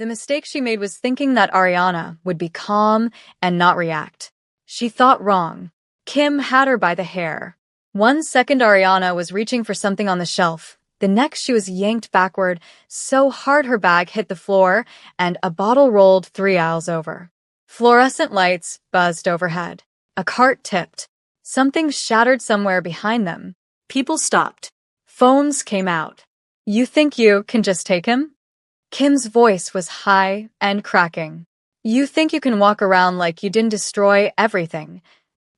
The mistake she made was thinking that Ariana would be calm and not react. She thought wrong. Kim had her by the hair. 1 second Ariana was reaching for something on the shelf. The next she was yanked backward so hard her bag hit the floor and a bottle rolled 3 aisles over. Fluorescent lights buzzed overhead. A cart tipped. Something shattered somewhere behind them. People stopped. Phones came out. "You think you can just take him?" Kim's voice was high and cracking. "You think you can walk around like you didn't destroy everything?"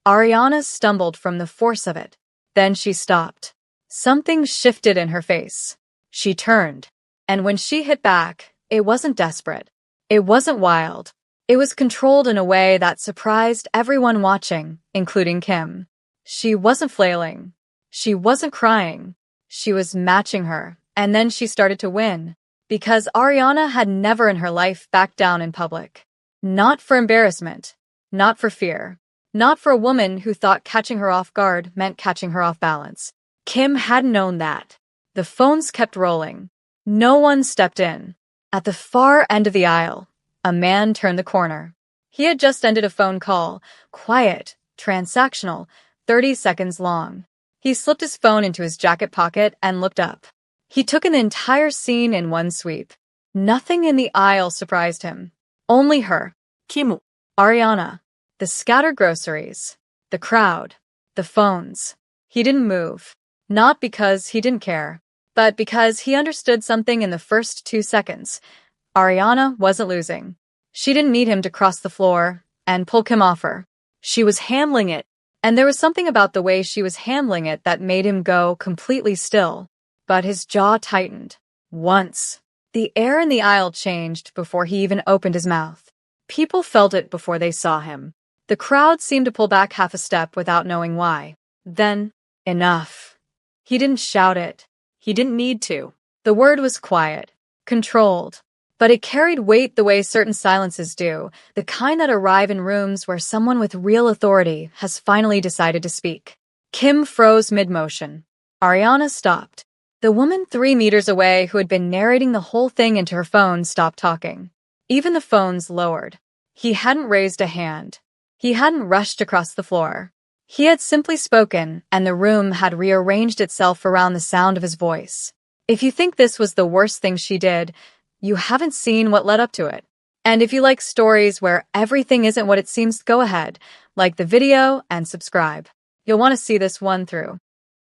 Ariana stumbled from the force of it. Then she stopped. Something shifted in her face. She turned. And when she hit back, it wasn't desperate. It wasn't wild. It was controlled in a way that surprised everyone watching, including Kim. She wasn't flailing. She wasn't crying. She was matching her. And then she started to win. Because Ariana had never in her life backed down in public. Not for embarrassment. Not for fear. Not for a woman who thought catching her off guard meant catching her off balance. Kim hadn't known that. The phones kept rolling. No one stepped in. At the far end of the aisle, a man turned the corner. He had just ended a phone call. Quiet, transactional, 30 seconds long. He slipped his phone into his jacket pocket and looked up. He took in the entire scene in one sweep. Nothing in the aisle surprised him. Only her. Kim. Ariana. The scattered groceries. The crowd. The phones. He didn't move. Not because he didn't care, but because he understood something in the first 2 seconds. Ariana wasn't losing. She didn't need him to cross the floor and pull Kim off her. She was handling it, and there was something about the way she was handling it that made him go completely still. But his jaw tightened. Once. The air in the aisle changed before he even opened his mouth. People felt it before they saw him. The crowd seemed to pull back half a step without knowing why. Then, enough. He didn't shout it. He didn't need to. The word was quiet, controlled. But it carried weight the way certain silences do, the kind that arrive in rooms where someone with real authority has finally decided to speak. Kim froze mid-motion. Ariana stopped. The woman 3 meters away who had been narrating the whole thing into her phone stopped talking. Even the phones lowered. He hadn't raised a hand. He hadn't rushed across the floor. He had simply spoken, and the room had rearranged itself around the sound of his voice. If you think this was the worst thing she did, you haven't seen what led up to it. And if you like stories where everything isn't what it seems, go ahead, like the video and subscribe. You'll want to see this one through.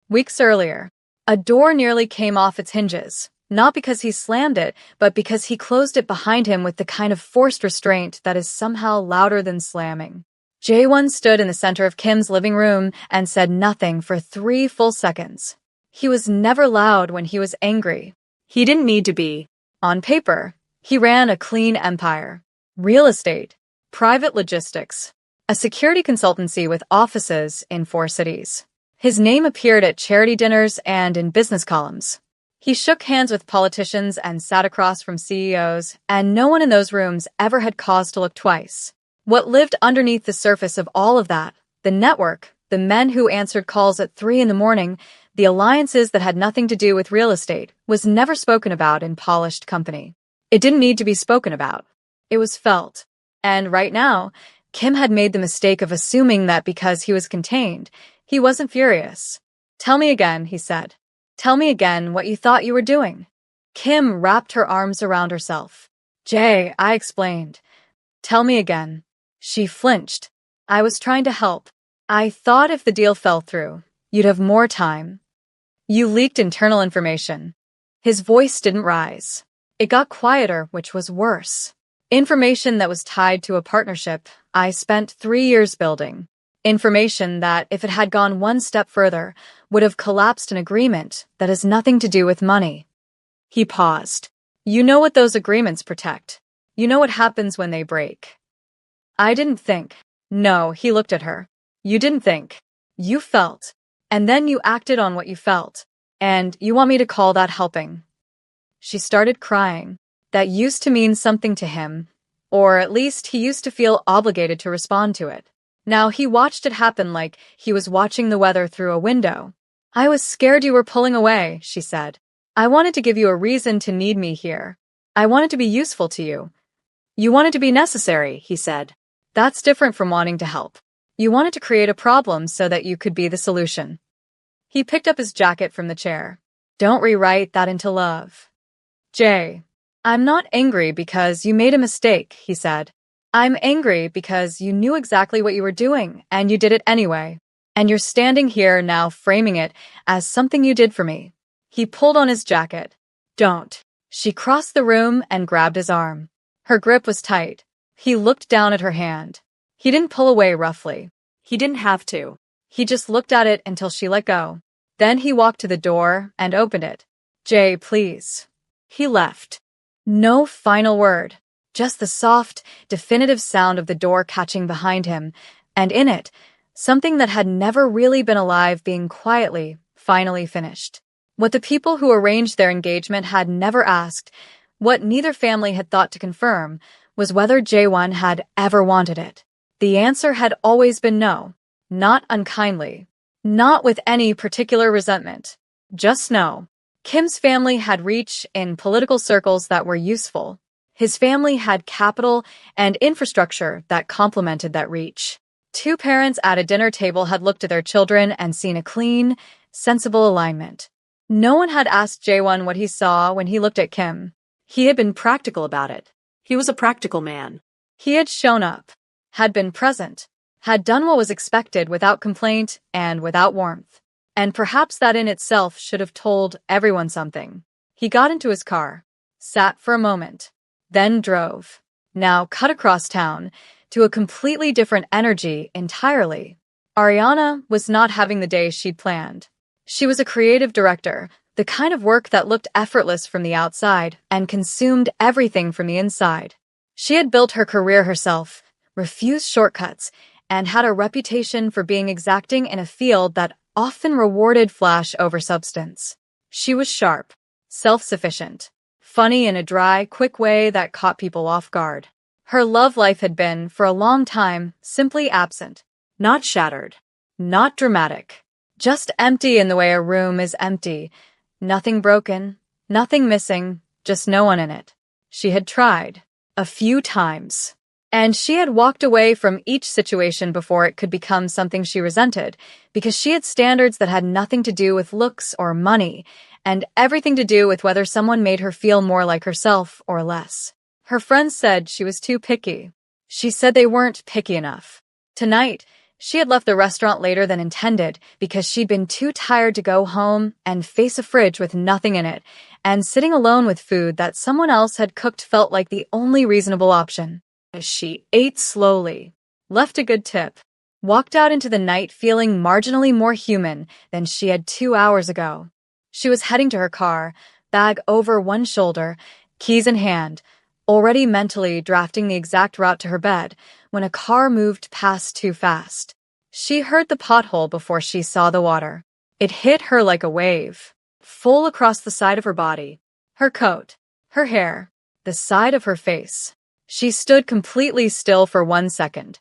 Weeks earlier, a door nearly came off its hinges, not because he slammed it, but because he closed it behind him with the kind of forced restraint that is somehow louder than slamming. Jae-won stood in the center of Kim's living room and said nothing for 3 full seconds. He was never loud when he was angry. He didn't need to be. On paper, he ran a clean empire. Real estate, private logistics, a security consultancy with offices in 4 cities. His name appeared at charity dinners and in business columns. He shook hands with politicians and sat across from CEOs, and no one in those rooms ever had cause to look twice. What lived underneath the surface of all of that, the network, the men who answered calls at 3 in the morning, the alliances that had nothing to do with real estate, was never spoken about in polished company. It didn't need to be spoken about. It was felt. And right now, Kim had made the mistake of assuming that because he was contained, he wasn't furious. "Tell me again," he said. "Tell me again what you thought you were doing." Kim wrapped her arms around herself. "Jay," I explained. "Tell me again." She flinched. "I was trying to help. I thought if the deal fell through, you'd have more time." "You leaked internal information." His voice didn't rise. It got quieter, which was worse. Information that was tied to a partnership I spent 3 years building. Information that, if it had gone one step further, would have collapsed an agreement that has nothing to do with money. He paused. "You know what those agreements protect. You know what happens when they break." I didn't think. No, he looked at her. "You didn't think. You felt. And then you acted on what you felt. And you want me to call that helping?" She started crying. That used to mean something to him. Or at least he used to feel obligated to respond to it. Now he watched it happen like he was watching the weather through a window. "I was scared you were pulling away," she said. "I wanted to give you a reason to need me here. I wanted to be useful to you. You wanted to be necessary, he said. That's different from wanting to help. You wanted to create a problem so that you could be the solution. He picked up his jacket from the chair. Don't rewrite that into love. Jay, I'm not angry because you made a mistake, he said. I'm angry because you knew exactly what you were doing, and you did it anyway. And you're standing here now framing it as something you did for me. He pulled on his jacket. Don't. She crossed the room and grabbed his arm. Her grip was tight. He looked down at her hand. He didn't pull away roughly. He didn't have to. He just looked at it until she let go. Then he walked to the door and opened it. Jay, please. He left. No final word. Just the soft, definitive sound of the door catching behind him, and in it, something that had never really been alive being quietly, finally finished. What the people who arranged their engagement had never asked, what neither family had thought to confirm, was whether Jaewon had ever wanted it. The answer had always been no. Not unkindly. Not with any particular resentment. Just no. Kim's family had reach in political circles that were useful. His family had capital and infrastructure that complemented that reach. Two parents at a dinner table had looked at their children and seen a clean, sensible alignment. No one had asked Jaewon what he saw when he looked at Kim. He had been practical about it. He was a practical man. He had shown up, had been present, had done what was expected without complaint and without warmth. And perhaps that in itself should have told everyone something. He got into his car, sat for a moment, then drove. Now cut across town, to a completely different energy entirely. Ariana was not having the day she'd planned. She was a creative director, the kind of work that looked effortless from the outside and consumed everything from the inside. She had built her career herself, refused shortcuts, and had a reputation for being exacting in a field that often rewarded flash over substance. She was sharp, self-sufficient, funny in a dry, quick way that caught people off guard. Her love life had been, for a long time, simply absent. Not shattered. Not dramatic. Just empty in the way a room is empty. Nothing broken. Nothing missing. Just no one in it. She had tried. A few times. And she had walked away from each situation before it could become something she resented, because she had standards that had nothing to do with looks or money, and everything to do with whether someone made her feel more like herself or less. Her friends said she was too picky. She said they weren't picky enough. Tonight, she had left the restaurant later than intended because she'd been too tired to go home and face a fridge with nothing in it, and sitting alone with food that someone else had cooked felt like the only reasonable option. She ate slowly, left a good tip, walked out into the night feeling marginally more human than she had 2 hours ago. She was heading to her car, bag over one shoulder, keys in hand, already mentally drafting the exact route to her bed, when a car moved past too fast. She heard the pothole before she saw the water. It hit her like a wave, full across the side of her body, her coat, her hair, the side of her face. She stood completely still for 1 second.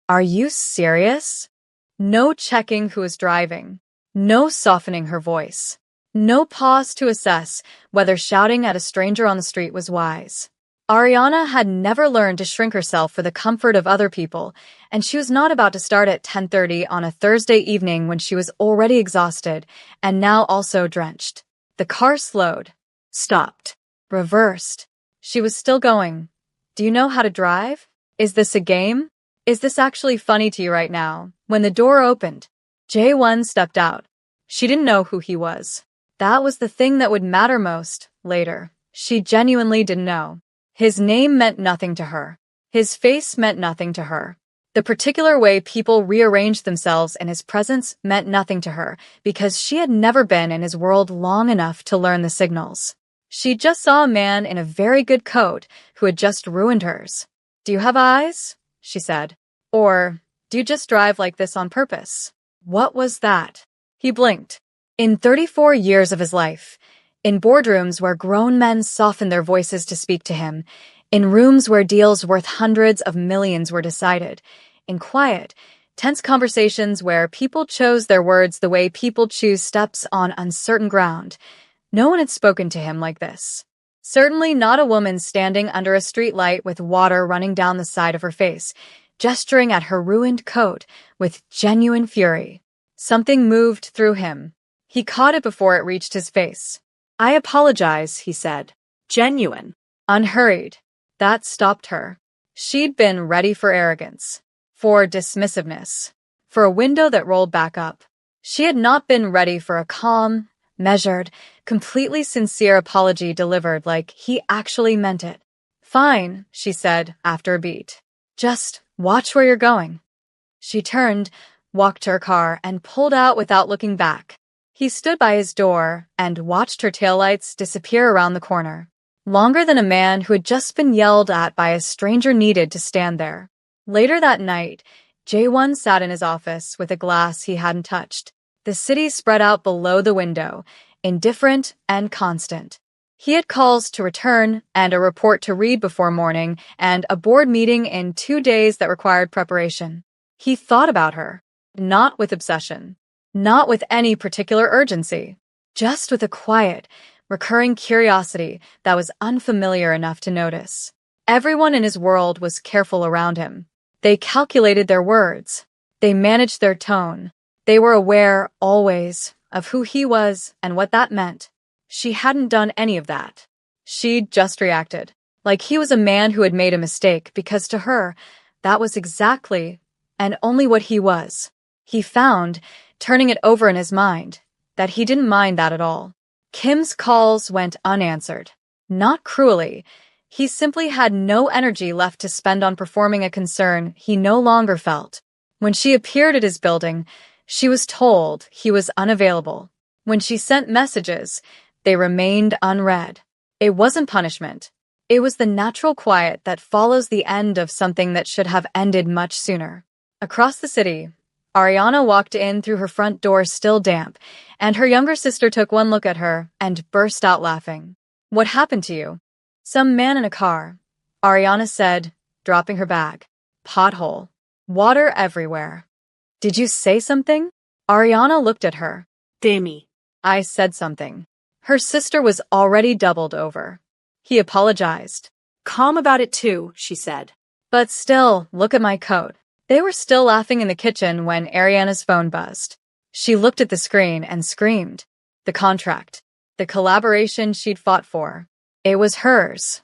Are you serious? No checking who was driving. No softening her voice. No pause to assess whether shouting at a stranger on the street was wise. Ariana had never learned to shrink herself for the comfort of other people, and she was not about to start at 10:30 on a Thursday evening when she was already exhausted and now also drenched. The car slowed, stopped, reversed. She was still going. Do you know how to drive? Is this a game? Is this actually funny to you right now? When the door opened, Jaewon stepped out. She didn't know who he was. That was the thing that would matter most, later. She genuinely didn't know. His name meant nothing to her. His face meant nothing to her. The particular way people rearranged themselves in his presence meant nothing to her, because she had never been in his world long enough to learn the signals. She just saw a man in a very good coat who had just ruined hers. Do you have eyes? She said. Or, do you just drive like this on purpose? What was that? He blinked. In 34 years of his life, in boardrooms where grown men softened their voices to speak to him, in rooms where deals worth hundreds of millions were decided, in quiet, tense conversations where people chose their words the way people choose steps on uncertain ground, no one had spoken to him like this. Certainly not a woman standing under a streetlight with water running down the side of her face, gesturing at her ruined coat with genuine fury. Something moved through him. He caught it before it reached his face. "I apologize," he said. Genuine. Unhurried. That stopped her. She'd been ready for arrogance, for dismissiveness, for a window that rolled back up. She had not been ready for a calm, measured, completely sincere apology delivered like he actually meant it. "Fine," she said after a beat. "Just watch where you're going." She turned, walked to her car, and pulled out without looking back. He stood by his door and watched her taillights disappear around the corner. Longer than a man who had just been yelled at by a stranger needed to stand there. Later that night, Jae-won sat in his office with a glass he hadn't touched. The city spread out below the window, indifferent and constant. He had calls to return and a report to read before morning and a board meeting in 2 days that required preparation. He thought about her, not with obsession, not with any particular urgency, just with a quiet, recurring curiosity that was unfamiliar enough to notice. Everyone in his world was careful around him. They calculated their words. They managed their tone. They were aware, always, of who he was and what that meant. She hadn't done any of that. She'd just reacted, like he was a man who had made a mistake, because to her, that was exactly and only what he was. He found, turning it over in his mind, that he didn't mind that at all. Kim's calls went unanswered. Not cruelly. He simply had no energy left to spend on performing a concern he no longer felt. When she appeared at his building, she was told he was unavailable. When she sent messages, they remained unread. It wasn't punishment. It was the natural quiet that follows the end of something that should have ended much sooner. Across the city, Ariana walked in through her front door still damp, and her younger sister took one look at her and burst out laughing. "What happened to you?" "Some man in a car," Ariana said, dropping her bag. "Pothole. Water everywhere." "Did you say something?" Ariana looked at her. Demi. "I said something." Her sister was already doubled over. He apologized. "Calm about it too," she said. "But still, look at my coat." They were still laughing in the kitchen when Ariana's phone buzzed. She looked at the screen and screamed. The contract. The collaboration she'd fought for. It was hers.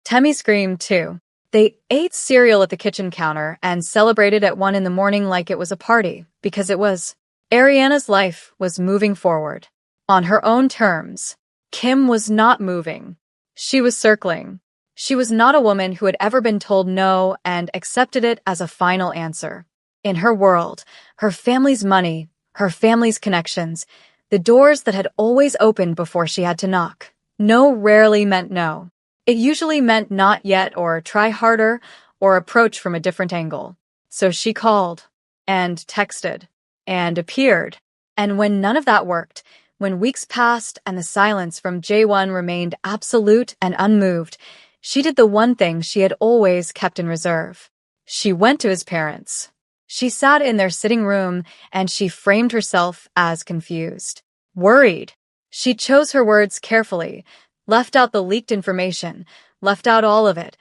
Temmie screamed too. They ate cereal at the kitchen counter and celebrated at 1 in the morning like it was a party, because it was. Ariana's life was moving forward. On her own terms. Kim was not moving. She was circling. She was not a woman who had ever been told no and accepted it as a final answer. In her world, her family's money, her family's connections, the doors that had always opened before she had to knock. No rarely meant no. It usually meant not yet or try harder or approach from a different angle. So she called and texted and appeared. And when none of that worked, when weeks passed and the silence from Jae-won remained absolute and unmoved, she did the one thing she had always kept in reserve. She went to his parents. She sat in their sitting room and she framed herself as confused, worried. She chose her words carefully, left out the leaked information, left out all of it,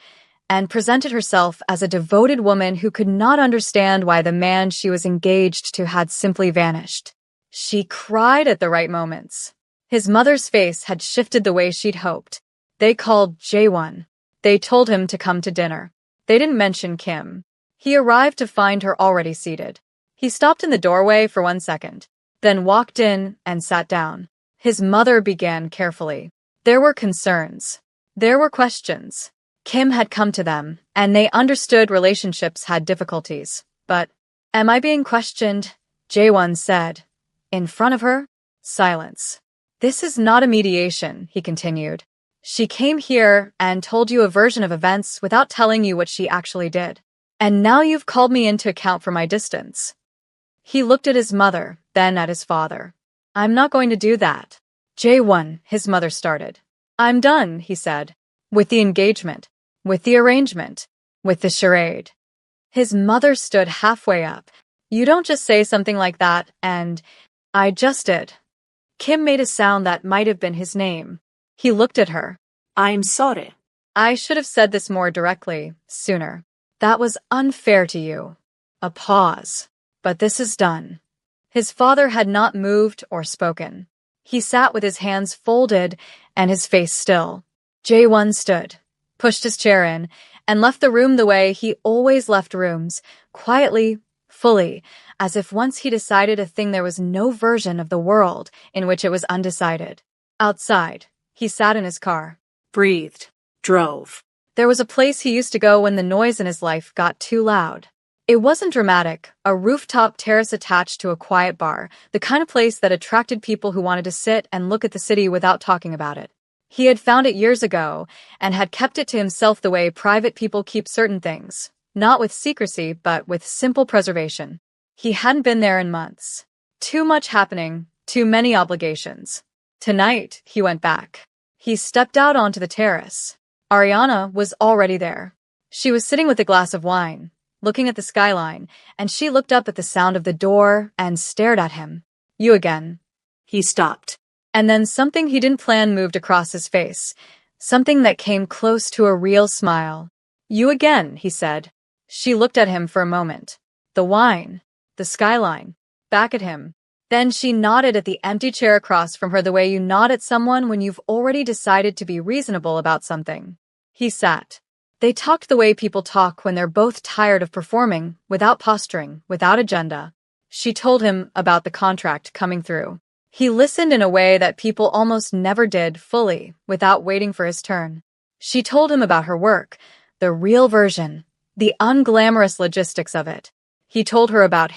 and presented herself as a devoted woman who could not understand why the man she was engaged to had simply vanished. She cried at the right moments. His mother's face had shifted the way she'd hoped. They called Jae-won. They told him to come to dinner. They didn't mention Kim. He arrived to find her already seated. He stopped in the doorway for 1 second, then walked in and sat down. His mother began carefully. There were concerns. There were questions. Kim had come to them, and they understood relationships had difficulties. But, "Am I being questioned?" Jae-won said. In front of her, silence. "This is not a mediation," he continued. "She came here and told you a version of events without telling you what she actually did. And now you've called me in to account for my distance." He looked at his mother, then at his father. "I'm not going to do that." Jae-won, his mother started. "I'm done," he said. "With the engagement. With the arrangement. With the charade." His mother stood halfway up. "You don't just say something like that and..." "I just did." Kim made a sound that might have been his name. He looked at her. I'm sorry. I should have said this more directly, sooner. That was unfair to you. A pause. But this is done. His father had not moved or spoken. He sat with his hands folded and his face still. J1 stood, pushed his chair in, and left the room the way he always left rooms, quietly, fully, as if once he decided a thing there was no version of the world in which it was undecided. Outside, he sat in his car. Breathed. Drove. There was a place he used to go when the noise in his life got too loud. It wasn't dramatic, a rooftop terrace attached to a quiet bar, the kind of place that attracted people who wanted to sit and look at the city without talking about it. He had found it years ago and had kept it to himself the way private people keep certain things, not with secrecy but with simple preservation. He hadn't been there in months. Too much happening, too many obligations. Tonight, he went back. He stepped out onto the terrace. Ariana was already there. She was sitting with a glass of wine, looking at the skyline, and she looked up at the sound of the door and stared at him. You again. He stopped. And then something he didn't plan moved across his face, something that came close to a real smile. You again, he said. She looked at him for a moment. The wine, the skyline, back at him. Then she nodded at the empty chair across from her the way you nod at someone when you've already decided to be reasonable about something. He sat. They talked the way people talk when they're both tired of performing, without posturing, without agenda. She told him about the contract coming through. He listened in a way that people almost never did fully, without waiting for his turn. She told him about her work, the real version, the unglamorous logistics of it. He told her about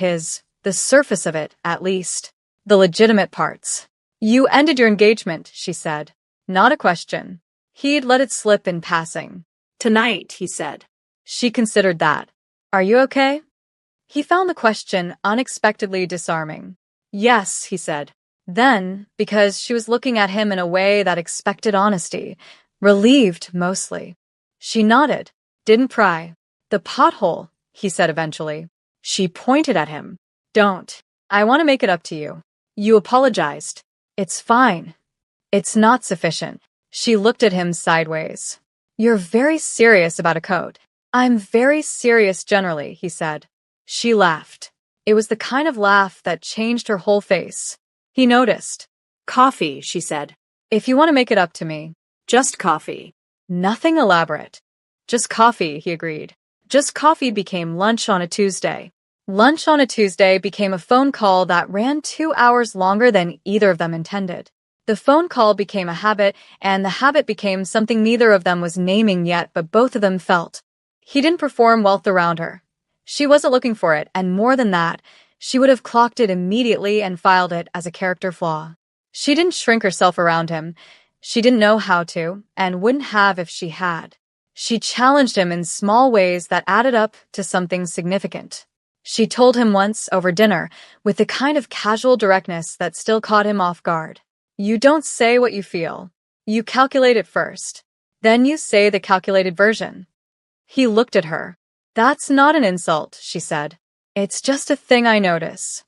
the surface of it, at least, the legitimate parts. You ended your engagement, she said. Not a question. He'd let it slip in passing. Tonight, he said. She considered that. Are you okay? He found the question unexpectedly disarming. Yes, he said. Then, because she was looking at him in a way that expected honesty, relieved mostly. She nodded, didn't pry. The pothole, he said eventually. She pointed at him. Don't. I want to make it up to you. You apologized. It's fine. It's not sufficient. She looked at him sideways. You're very serious about a coat. I'm very serious generally, he said. She laughed. It was the kind of laugh that changed her whole face. He noticed. Coffee, she said. If you want to make it up to me. Just coffee. Nothing elaborate. Just coffee, he agreed. Just coffee became lunch on a Tuesday. Lunch on a Tuesday became a phone call that ran 2 hours longer than either of them intended. The phone call became a habit, and the habit became something neither of them was naming yet, but both of them felt. He didn't perform wealth around her. She wasn't looking for it, and more than that, she would have clocked it immediately and filed it as a character flaw. She didn't shrink herself around him. She didn't know how to, and wouldn't have if she had. She challenged him in small ways that added up to something significant. She told him once over dinner, with the kind of casual directness that still caught him off guard. You don't say what you feel. You calculate it first. Then you say the calculated version. He looked at her. That's not an insult, she said. It's just a thing I notice.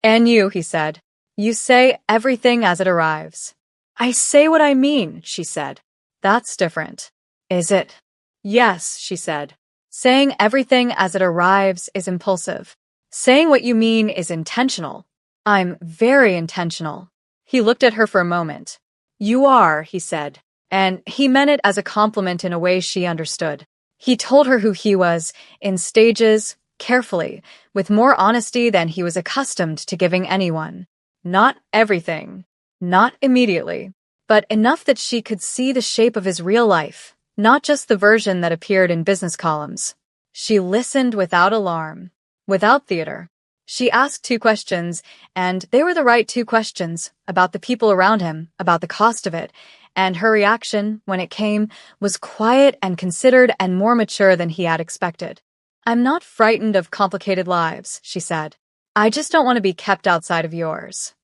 And you, he said. You say everything as it arrives. I say what I mean, she said. That's different. Is it? Yes, she said. Saying everything as it arrives is impulsive. Saying what you mean is intentional. I'm very intentional. He looked at her for a moment. You are, he said, and he meant it as a compliment in a way she understood. He told her who he was, in stages, carefully, with more honesty than he was accustomed to giving anyone. Not everything, not immediately, but enough that she could see the shape of his real life, not just the version that appeared in business columns. She listened without alarm, without theater. She asked 2 questions, and they were the right 2 questions, about the people around him, about the cost of it, and her reaction, when it came, was quiet and considered and more mature than he had expected. I'm not frightened of complicated lives, she said. I just don't want to be kept outside of yours.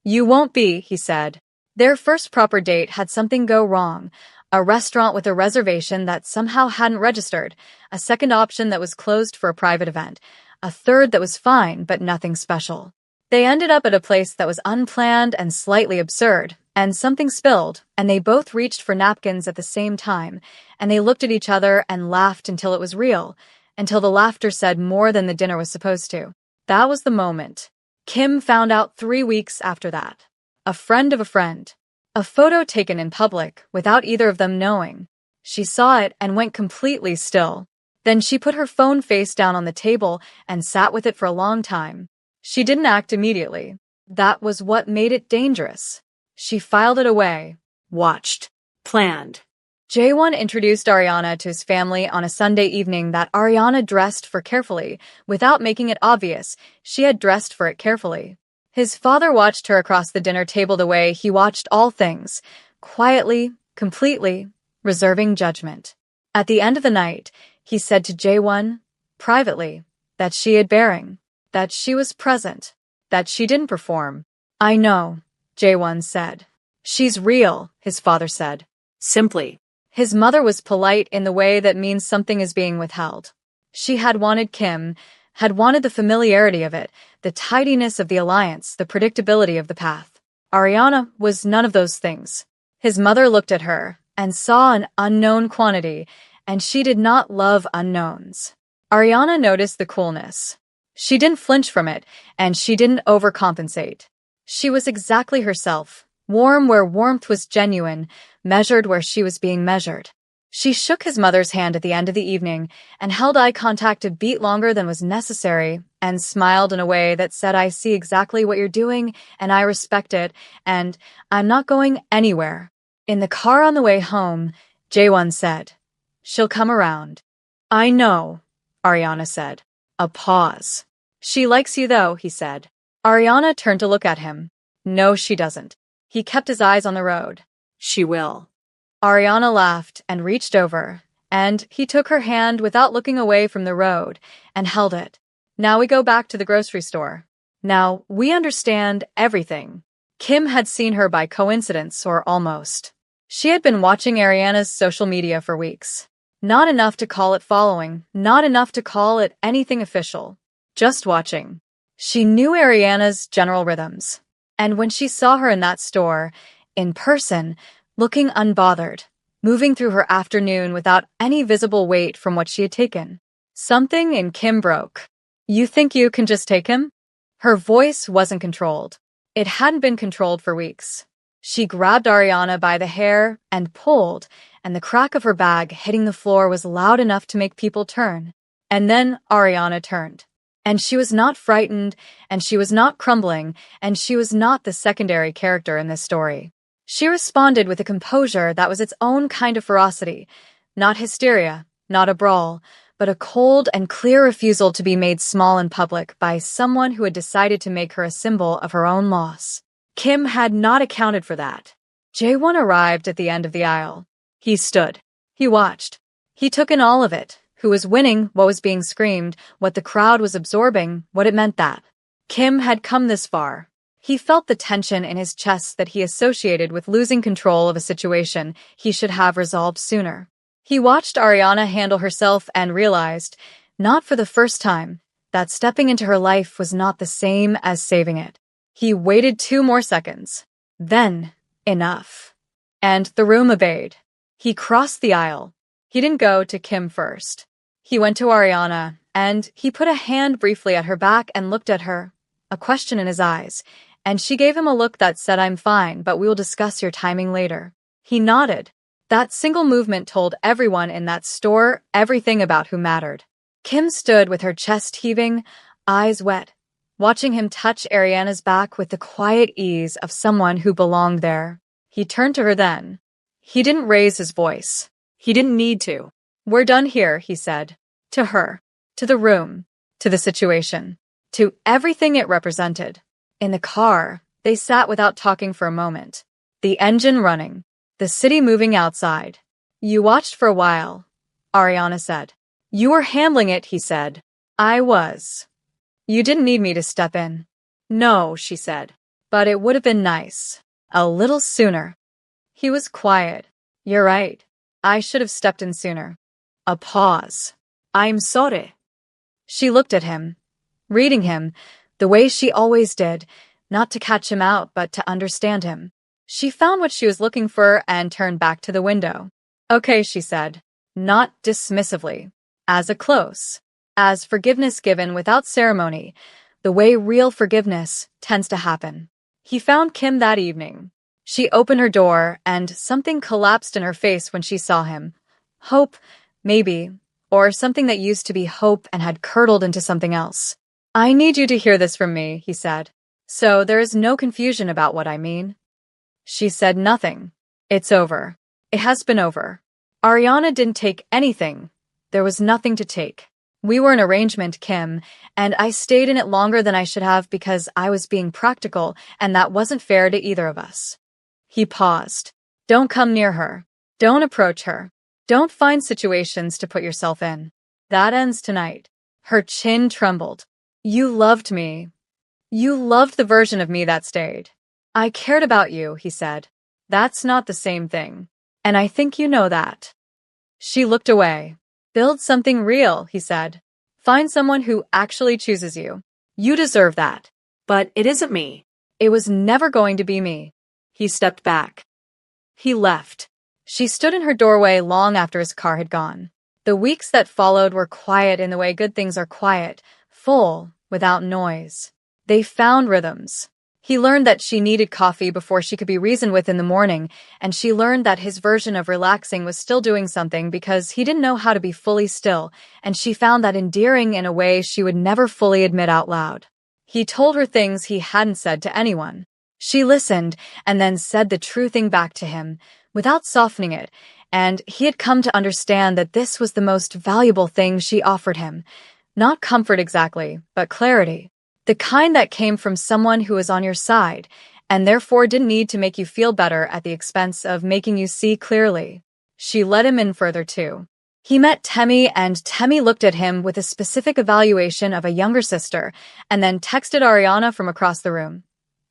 You won't be, he said. Their first proper date had something go wrong. A restaurant with a reservation that somehow hadn't registered, a second option that was closed for a private event, a third that was fine but nothing special. They ended up at a place that was unplanned and slightly absurd, and something spilled, and they both reached for napkins at the same time, and they looked at each other and laughed until it was real, until the laughter said more than the dinner was supposed to. That was the moment. Kim found out 3 weeks after that. A friend of a friend. A photo taken in public, without either of them knowing. She saw it and went completely still. Then she put her phone face down on the table and sat with it for a long time. She didn't act immediately. That was what made it dangerous. She filed it away. Watched. Planned. Jaewon introduced Ariana to his family on a Sunday evening that Ariana dressed for carefully. Without making it obvious, she had dressed for it carefully. His father watched her across the dinner table the way he watched all things, quietly, completely, reserving judgment. At the end of the night, he said to Jaewon, privately, that she had bearing, that she was present, that she didn't perform. I know, Jaewon said. She's real, his father said. Simply. His mother was polite in the way that means something is being withheld. She had wanted Kim, had wanted the familiarity of it, the tidiness of the alliance, the predictability of the path. Ariana was none of those things. His mother looked at her and saw an unknown quantity, and she did not love unknowns. Ariana noticed the coolness. She didn't flinch from it, and she didn't overcompensate. She was exactly herself, warm where warmth was genuine, measured where she was being measured. She shook his mother's hand at the end of the evening and held eye contact a beat longer than was necessary and smiled in a way that said, I see exactly what you're doing and I respect it and I'm not going anywhere. In the car on the way home, Jaewon said, she'll come around. I know, Ariana said. A pause. She likes you though, he said. Ariana turned to look at him. No, she doesn't. He kept his eyes on the road. She will. Ariana laughed and reached over, and he took her hand without looking away from the road and held it. Now we go back to the grocery store. Now we understand everything. Kim had seen her by coincidence or almost. She had been watching Ariana's social media for weeks. Not enough to call it following, not enough to call it anything official. Just watching. She knew Ariana's general rhythms. And when she saw her in that store, in person, looking unbothered, moving through her afternoon without any visible weight from what she had taken, something in Kim broke. You think you can just take him? Her voice wasn't controlled. It hadn't been controlled for weeks. She grabbed Ariana by the hair and pulled, and the crack of her bag hitting the floor was loud enough to make people turn. And then Ariana turned. And she was not frightened, and she was not crumbling, and she was not the secondary character in this story. She responded with a composure that was its own kind of ferocity. Not hysteria, not a brawl, but a cold and clear refusal to be made small in public by someone who had decided to make her a symbol of her own loss. Kim had not accounted for that. Jaewon arrived at the end of the aisle. He stood. He watched. He took in all of it. Who was winning, what was being screamed, what the crowd was absorbing, what it meant that Kim had come this far. He felt the tension in his chest that he associated with losing control of a situation he should have resolved sooner. He watched Ariana handle herself and realized, not for the first time, that stepping into her life was not the same as saving it. He waited 2 more seconds. Then, enough. And the room obeyed. He crossed the aisle. He didn't go to Kim first. He went to Ariana, and he put a hand briefly at her back and looked at her, a question in his eyes, and she gave him a look that said, I'm fine, but we will discuss your timing later. He nodded. That single movement told everyone in that store everything about who mattered. Kim stood with her chest heaving, eyes wet, watching him touch Ariana's back with the quiet ease of someone who belonged there. He turned to her then. He didn't raise his voice. He didn't need to. We're done here, he said. To her. To the room. To the situation. To everything it represented. In the car, they sat without talking for a moment. The engine running. The city moving outside. You watched for a while, Ariana said. You were handling it, he said. I was. You didn't need me to step in. No, she said. But it would have been nice. A little sooner. He was quiet. You're right. I should have stepped in sooner. A pause. I'm sorry. She looked at him, reading him, the way she always did, not to catch him out but to understand him. She found what she was looking for and turned back to the window. Okay, she said, not dismissively, as a close, as forgiveness given without ceremony, the way real forgiveness tends to happen. He found Kim that evening. She opened her door, and something collapsed in her face when she saw him. Hope, maybe, or something that used to be hope and had curdled into something else. I need you to hear this from me, he said. So there is no confusion about what I mean. She said nothing. It's over. It has been over. Ariana didn't take anything. There was nothing to take. We were an arrangement, Kim, and I stayed in it longer than I should have because I was being practical, and that wasn't fair to either of us. He paused. Don't come near her. Don't approach her. Don't find situations to put yourself in. That ends tonight. Her chin trembled. You loved me. You loved the version of me that stayed. I cared about you, he said. That's not the same thing. And I think you know that. She looked away. Build something real, he said. Find someone who actually chooses you. You deserve that. But it isn't me. It was never going to be me. He stepped back. He left. She stood in her doorway long after his car had gone. The weeks that followed were quiet in the way good things are quiet, full, without noise. They found rhythms. He learned that she needed coffee before she could be reasoned with in the morning, and she learned that his version of relaxing was still doing something because he didn't know how to be fully still, and she found that endearing in a way she would never fully admit out loud. He told her things he hadn't said to anyone. She listened and then said the true thing back to him, without softening it, and he had come to understand that this was the most valuable thing she offered him. Not comfort exactly, but clarity. The kind that came from someone who was on your side, and therefore didn't need to make you feel better at the expense of making you see clearly. She let him in further too. He met Temi, and Temi looked at him with a specific evaluation of a younger sister, and then texted Ariana from across the room.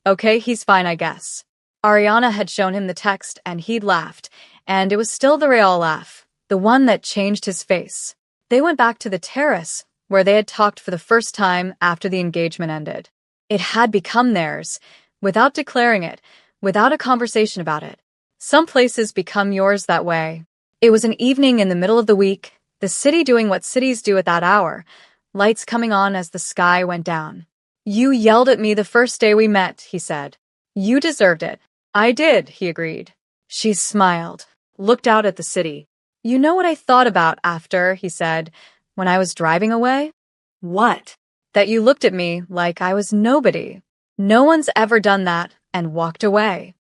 Okay, he's fine, I guess. Ariana had shown him the text, and he'd laughed, and it was still the Real laugh, the one that changed his face. They went back to the terrace, where they had talked for the first time after the engagement ended. It had become theirs, without declaring it, without a conversation about it. Some places become yours that way. It was an evening in the middle of the week, the city doing what cities do at that hour, lights coming on as the sky went down. You yelled at me the first day we met, he said. You deserved it. I did, he agreed. She smiled, looked out at the city. You know what I thought about after, he said, when I was driving away? What? That you looked at me like I was nobody. No one's ever done that, and walked away.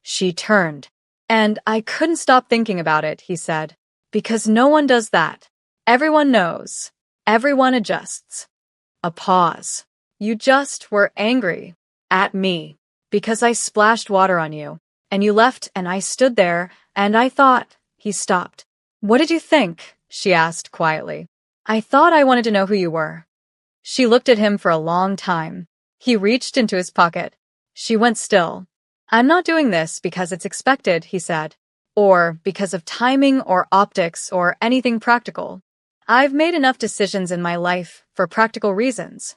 She turned. And I couldn't stop thinking about it, he said. Because no one does that. Everyone knows. Everyone adjusts. A pause. You just were angry. At me. Because I splashed water on you. And you left, and I stood there, and I thought. He stopped. What did you think? She asked quietly. I thought I wanted to know who you were. She looked at him for a long time. He reached into his pocket. She went still. I'm not doing this because it's expected, he said, or because of timing or optics or anything practical. I've made enough decisions in my life for practical reasons.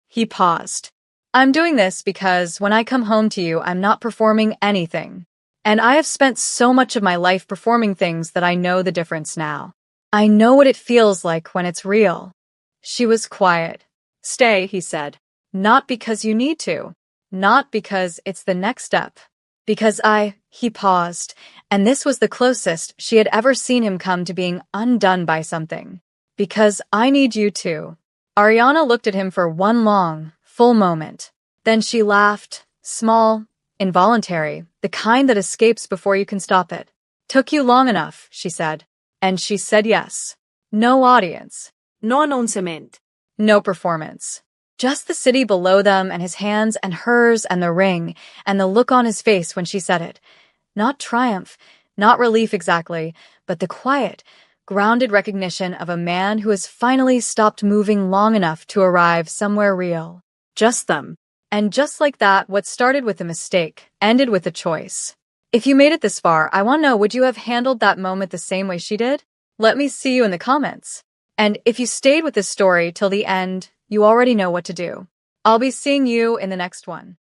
He paused. I'm doing this because when I come home to you, I'm not performing anything. And I have spent so much of my life performing things that I know the difference now. I know what it feels like when it's real. She was quiet. Stay, he said. Not because you need to. Not because it's the next step. Because he paused, and this was the closest she had ever seen him come to being undone by something. Because I need you to. Ariana looked at him for one long, full moment. Then she laughed, small, involuntary, the kind that escapes before you can stop it. Took you long enough, she said. And she said yes. No audience. No announcement. No performance. Just the city below them and his hands and hers and the ring and the look on his face when she said it. Not triumph, not relief exactly, but the quiet, grounded recognition of a man who has finally stopped moving long enough to arrive somewhere real. Just them. And just like that, what started with a mistake ended with a choice. If you made it this far, I want to know, would you have handled that moment the same way she did? Let me see you in the comments. And if you stayed with this story till the end, you already know what to do. I'll be seeing you in the next one.